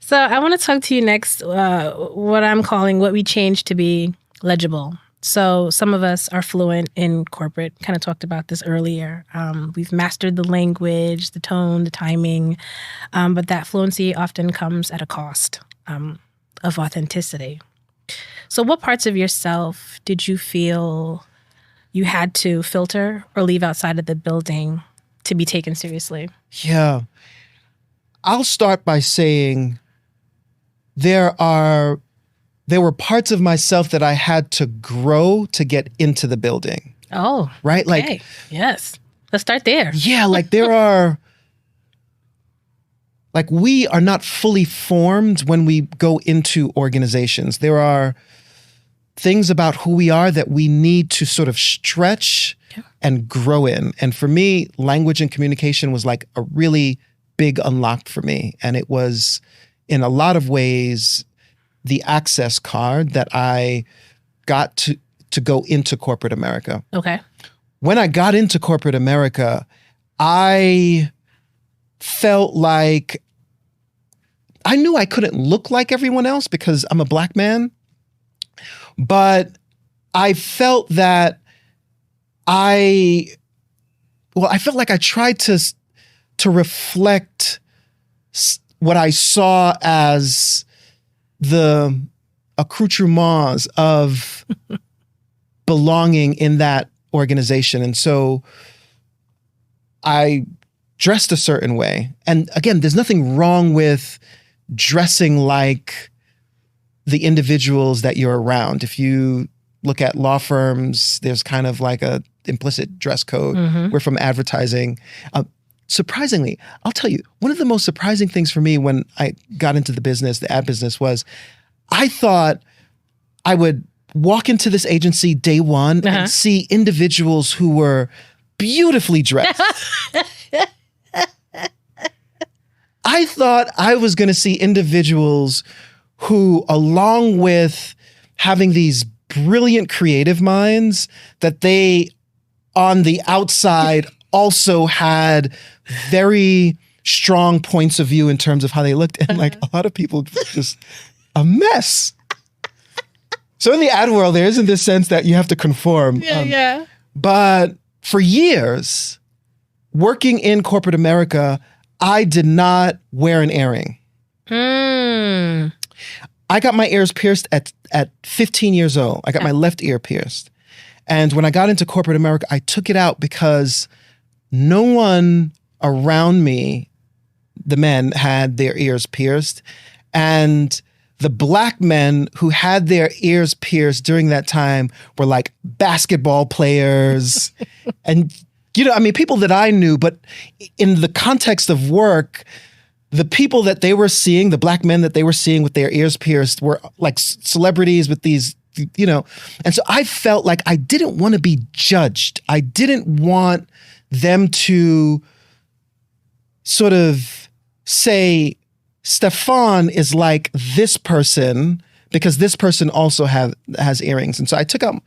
So I want to talk to you next, what I'm calling what we changed to be legible. So some of us are fluent in corporate, kind of talked about this earlier. We've mastered the language, the tone, the timing, but that fluency often comes at a cost of authenticity. So what parts of yourself did you feel you had to filter or leave outside of the building to be taken seriously? Yeah. I'll start by saying there were parts of myself that I had to grow to get into the building. Oh, right? Okay. Like, yes. Let's start there. yeah, like there are, like we are not fully formed when we go into organizations. There are things about who we are that we need to sort of stretch and grow in. And for me, language and communication was like a really big unlock for me. And it was, in a lot of ways, the access card that I got to go into corporate America. Okay. When I got into corporate America, I felt like I knew I couldn't look like everyone else because I'm a Black man, but I felt that I felt like I tried to reflect what I saw as the accoutrements of belonging in that organization. And so I dressed a certain way. And again, there's nothing wrong with dressing like the individuals that you're around. If you look at law firms, there's kind of like a implicit dress code. Mm-hmm. We're from advertising. Surprisingly, I'll tell you, one of the most surprising things for me when I got into the business, the ad business, was I thought I would walk into this agency day one and see individuals who were beautifully dressed. I thought I was going to see individuals who, along with having these brilliant creative minds, that they, on the outside, also had very strong points of view in terms of how they looked. And like a lot of people just a mess. So in the ad world, there isn't this sense that you have to conform. Yeah. But for years, working in corporate America, I did not wear an earring. I got my ears pierced at 15 years old. I got my left ear pierced. And when I got into corporate America, I took it out because no one around me, the men, had their ears pierced. And the Black men who had their ears pierced during that time were like basketball players and, people that I knew. But in the context of work, the people that they were seeing, the Black men that they were seeing with their ears pierced, were like celebrities with these, And so I felt like I didn't want to be judged. I didn't want them to sort of say, Steffon is like this person because this person also has earrings. And so I took out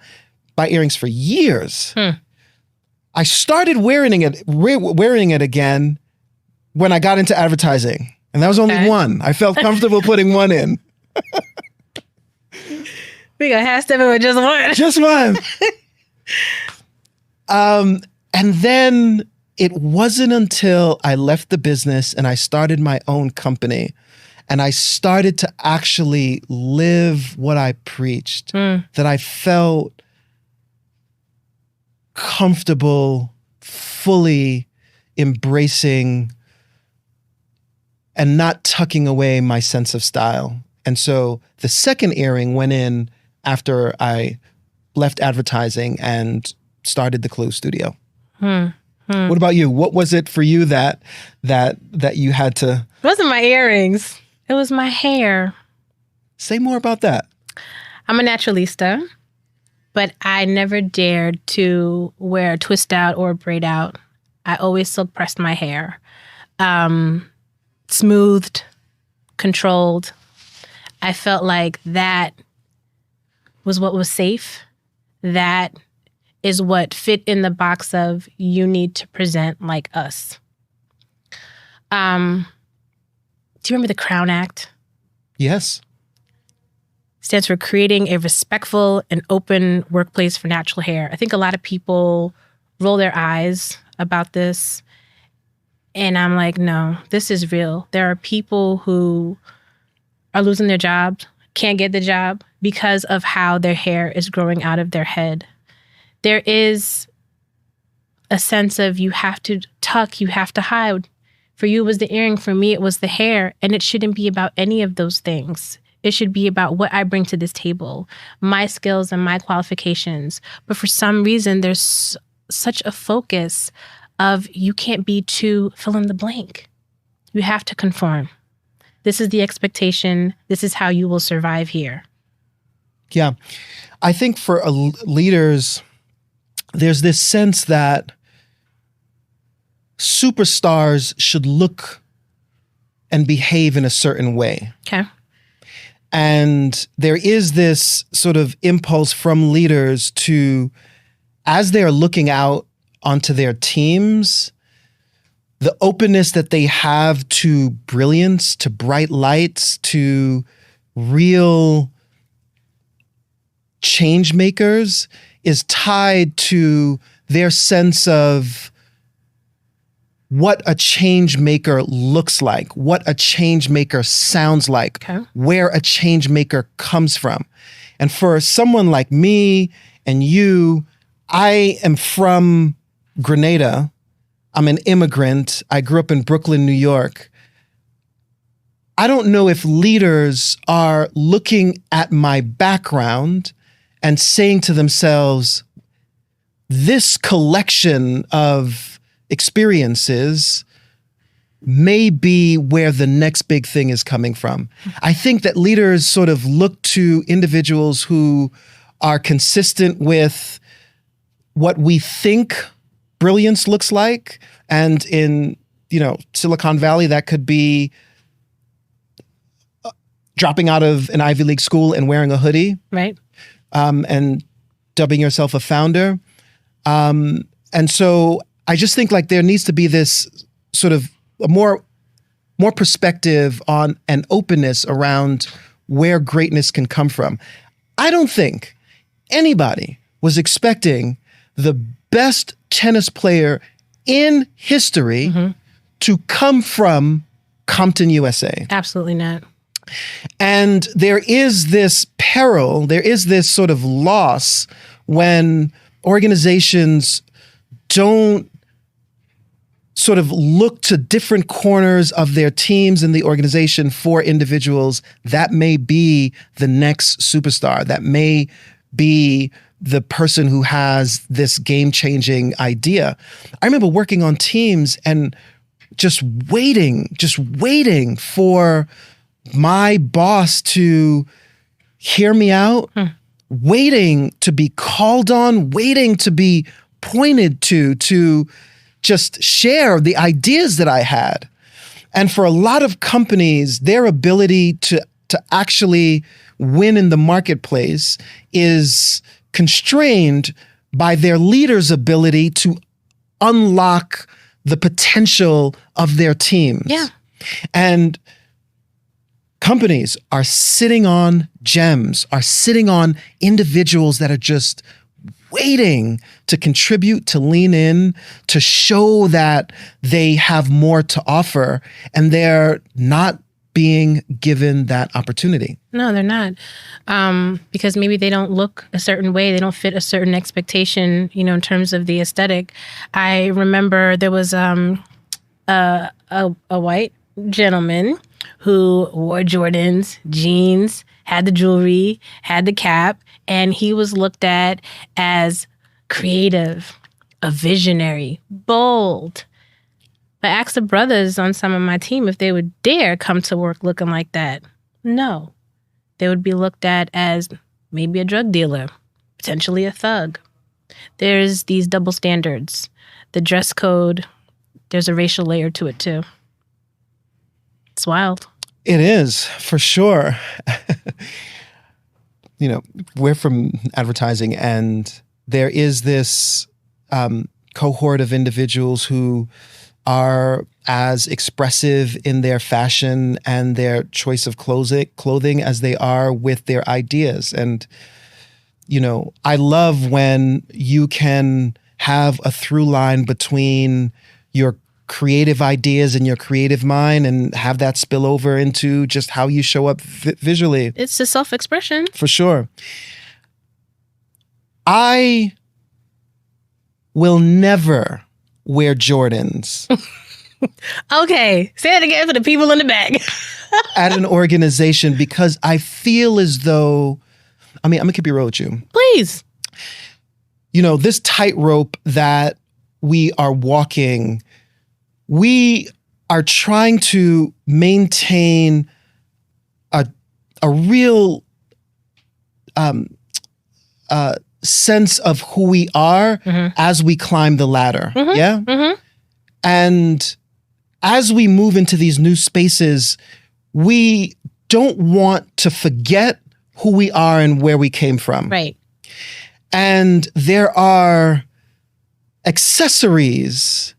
my earrings for years. I started wearing it again when I got into advertising. And that was only one. I felt comfortable putting one in. We got half stepping with just one. Just one. And then it wasn't until I left the business and I started my own company and I started to actually live what I preached that I felt comfortable fully embracing and not tucking away my sense of style. And so the second earring went in after I left advertising and started the Clue Studio. What about you? What was it for you that you had to? It wasn't my earrings. It was my hair. Say more about that. I'm a naturalista, but I never dared to wear a twist out or a braid out. I always silk pressed my hair. Smoothed, controlled. I felt like that was what was safe. That is what fit in the box of you need to present like us. Do you remember the Crown Act? Yes. Stands for creating a respectful and open workplace for natural hair. I think a lot of people roll their eyes about this. And I'm like, no, this is real. There are people who are losing their jobs, can't get the job because of how their hair is growing out of their head. There is a sense of you have to tuck, you have to hide. For you, it was the earring. For me, it was the hair. And it shouldn't be about any of those things. It should be about what I bring to this table, my skills and my qualifications. But for some reason, there's such a focus of you can't be too fill in the blank. You have to conform. This is the expectation. This is how you will survive here. Yeah. I think for leaders, there's this sense that superstars should look and behave in a certain way. Okay. And there is this sort of impulse from leaders to, as they're looking out onto their teams, the openness that they have to brilliance, to bright lights, to real change makers is tied to their sense of what a change maker looks like, what a change maker sounds like, okay, where a change maker comes from. And for someone like me and you, I am from Grenada. I'm an immigrant. I grew up in Brooklyn, New York. I don't know if leaders are looking at my background and saying to themselves, this collection of experiences may be where the next big thing is coming from. I think that leaders sort of look to individuals who are consistent with what we think brilliance looks like. And in, Silicon Valley, that could be dropping out of an Ivy League school and wearing a hoodie. Right. And dubbing yourself a founder. And so I just think like there needs to be this sort of a more perspective on an openness around where greatness can come from. I don't think anybody was expecting the best tennis player in history to come from Compton, USA. Absolutely not. And there is this peril, there is this sort of loss when organizations don't sort of look to different corners of their teams and the organization for individuals that may be the next superstar, that may be the person who has this game-changing idea. I remember working on teams and just waiting for my boss to hear me out, waiting to be called on, waiting to be pointed to just share the ideas that I had. And for a lot of companies, their ability to actually win in the marketplace is constrained by their leaders' ability to unlock the potential of their teams. Yeah. And companies are sitting on gems, are sitting on individuals that are just waiting to contribute, to lean in, to show that they have more to offer, and they're not being given that opportunity. No, they're not. Because maybe they don't look a certain way. They don't fit a certain expectation, in terms of the aesthetic. I remember there was a white gentleman who wore Jordans, jeans, had the jewelry, had the cap, and he was looked at as creative, a visionary, bold. I asked the brothers on some of my team if they would dare come to work looking like that. No. They would be looked at as maybe a drug dealer, potentially a thug. There's these double standards. The dress code, there's a racial layer to it too. It's wild. It is, for sure. We're from advertising, and there is this cohort of individuals who are as expressive in their fashion and their choice of clothing as they are with their ideas. And, you know, I love when you can have a through line between your creative ideas and your creative mind and have that spill over into just how you show up visually. It's a self-expression. For sure. I will never wear Jordans. Okay, say it again for the people in the back. At an organization, because I feel as though, I mean, I'm gonna keep it real with you. Please. You know, this tightrope that we are walking, we are trying to maintain a real sense of who we are as we climb the ladder. Yeah. And as we move into these new spaces, we don't want to forget who we are and where we came from. Right. And there are accessories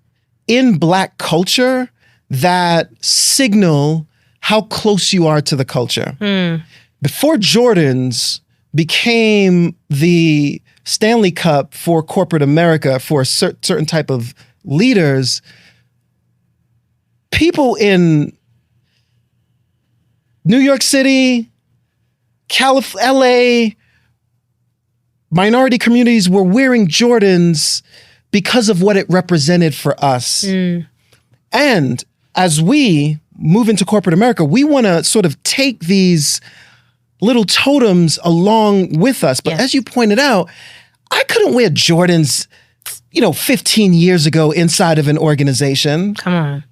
in Black culture that signal how close you are to the culture. Before Jordans became the Stanley Cup for corporate America for a certain type of leaders, people in New York City, LA, minority communities were wearing Jordans because of what it represented for us. And as we move into corporate America, we want to sort of take these little totems along with us. But as you pointed out, I couldn't wear Jordans, 15 years ago inside of an organization. Come on.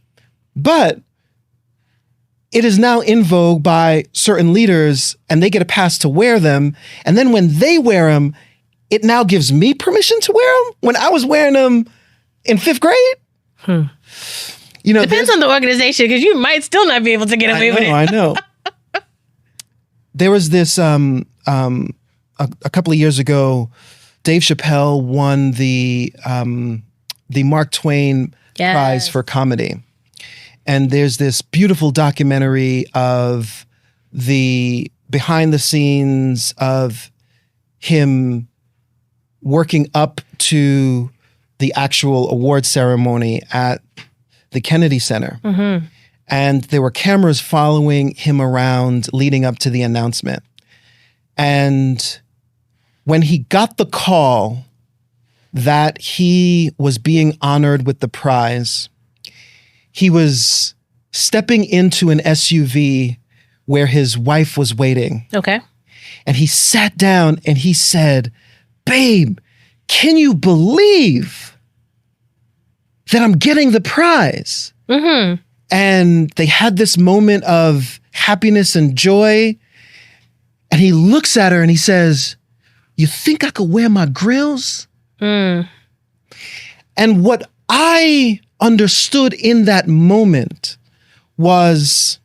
But it is now in vogue by certain leaders and they get a pass to wear them. And then when they wear them, it now gives me permission to wear them when I was wearing them in 5th grade. Depends on the organization, because you might still not be able to get away with it. I know. There was this, a couple of years ago, Dave Chappelle won the Mark Twain Prize for comedy. And there's this beautiful documentary of the behind the scenes of him working up to the actual award ceremony at the Kennedy Center. And there were cameras following him around leading up to the announcement. And when he got the call that he was being honored with the prize, he was stepping into an SUV where his wife was waiting. Okay. And he sat down and he said, "Babe, can you believe that I'm getting the prize?" And they had this moment of happiness and joy. And he looks at her and he says, "You think I could wear my Grillz?" And what I understood in that moment was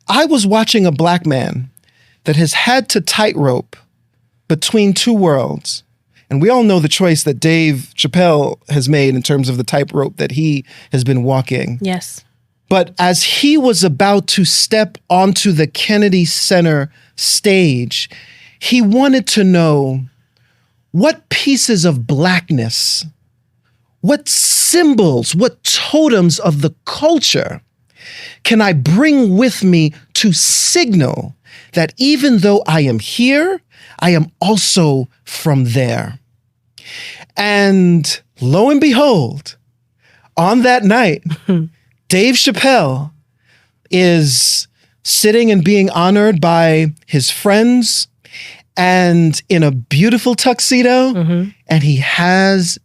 I was watching a Black man that has had to tightrope between two worlds. And we all know the choice that Dave Chappelle has made in terms of the tightrope that he has been walking. Yes. But as he was about to step onto the Kennedy Center stage, he wanted to know what pieces of Blackness, what symbols, what totems of the culture can I bring with me to signal that even though I am here, I am also from there. And lo and behold, on that night, Dave Chappelle is sitting and being honored by his friends and in a beautiful tuxedo, and he has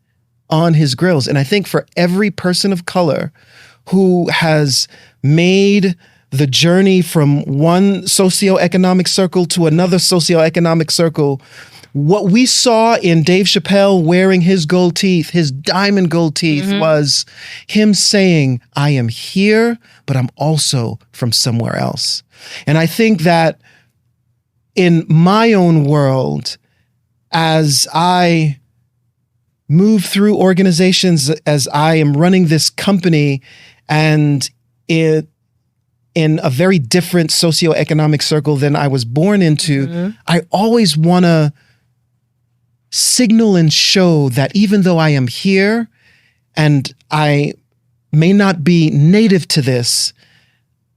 on his Grillz. And I think for every person of color who has made the journey from one socioeconomic circle to another socioeconomic circle, what we saw in Dave Chappelle wearing his gold teeth, his diamond gold teeth, was him saying, "I am here, but I'm also from somewhere else." And I think that in my own world, as I move through organizations, as I am running this company, And in a very different socioeconomic circle than I was born into, I always want to signal and show that even though I am here and I may not be native to this,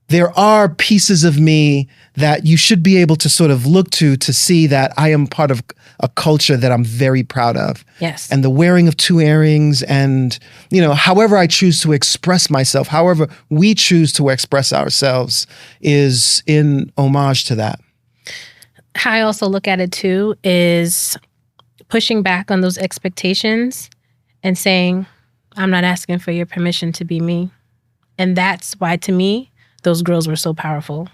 there are pieces of me that you should be able to sort of look to see that I am part of a culture that I'm very proud of. Yes. And the wearing of 2 earrings and, however I choose to express myself, however we choose to express ourselves is in homage to that. How I also look at it too is pushing back on those expectations and saying, I'm not asking for your permission to be me. And that's why, to me, those girls were so powerful.